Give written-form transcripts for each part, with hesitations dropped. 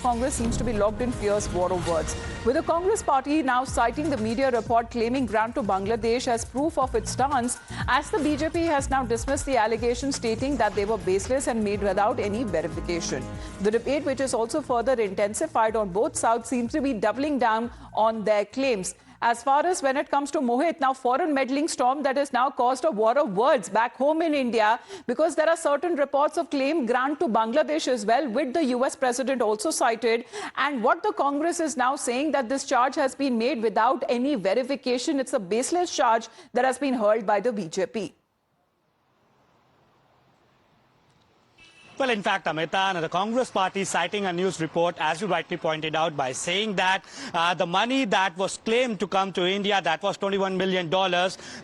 Congress seems to be locked in fierce war of words, with the Congress party now citing the media report claiming grant to Bangladesh as proof of its stance, as the BJP has now dismissed the allegations, stating that they were baseless and made without any verification. The debate, which is also further intensified on both sides, seems to be doubling down on their claims. As far as when it comes to Mohit, now foreign meddling storm that has now caused a war of words back home in India, because there are certain reports of claim grant to Bangladesh as well, with the US president also cited. And what the Congress is now saying, that this charge has been made without any verification. It's a baseless charge that has been hurled by the BJP. Well, in fact, Amita, the Congress party citing a news report, as you rightly pointed out, by saying that the money that was claimed to come to India, that was $21 million,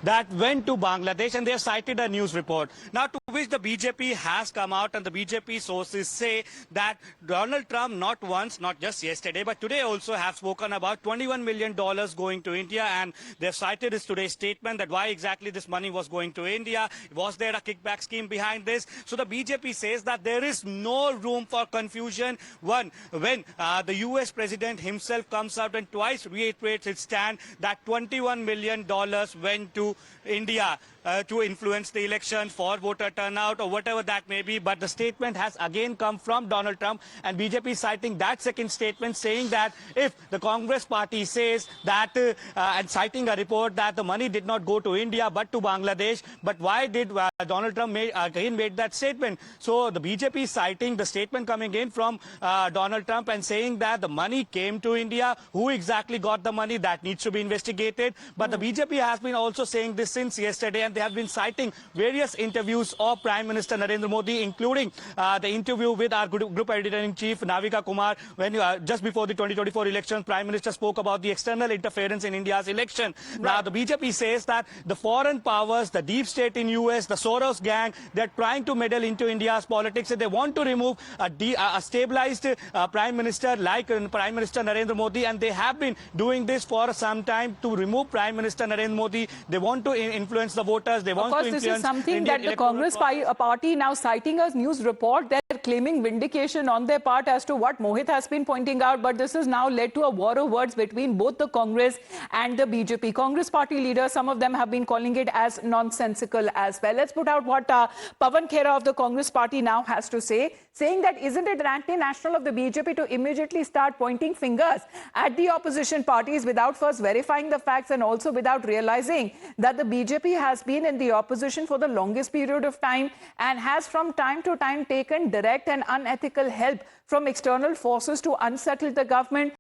that went to Bangladesh, and they have cited a news report. Now, to which the BJP has come out, and the BJP sources say that Donald Trump not once, not just yesterday, but today also have spoken about $21 million going to India, and they have cited his today's statement that why exactly this money was going to India. Was there a kickback scheme behind this? So the BJP says that there is no room for confusion. One, when the US president himself comes out and twice reiterates its stand that $21 million went to India to influence the election, for voter turnout or whatever that may be. But the statement has again come from Donald Trump, and BJP citing that second statement, saying that if the Congress party says that and citing a report that the money did not go to India but to Bangladesh, but why did Donald Trump again made that statement? So the BJP citing the statement coming in from Donald Trump and saying that the money came to India. Who exactly got the money, that needs to be investigated. But the BJP has been also saying this since yesterday, and they have been citing various interviews of Prime Minister Narendra Modi, including the interview with our group editor-in-chief Navika Kumar, when just before the 2024 election, Prime Minister spoke about the external interference in India's election. Right. Now, the BJP says that the foreign powers, the deep state in US, the Soros gang, they're trying to meddle into India's politics, and they want to remove a stabilized Prime Minister like Prime Minister Narendra Modi, and they have been doing this for some time to remove Prime Minister Narendra Modi. They want to influence the voters. They want to influence. This is something Indian that the Congress party now citing a news report. They're claiming vindication on their part as to what Mohit has been pointing out. But this has now led to a war of words between both the Congress and the BJP. Congress party leaders, some of them have been calling it as nonsensical as well. Let's put out what Pawan Khera of the Congress party now has to say, saying that isn't it anti-national of the BJP to immediately start pointing fingers at the opposition parties without first verifying the facts, and also without realizing that the BJP has been in the opposition for the longest period of time and has from time to time taken direct and unethical help from external forces to unsettle the government.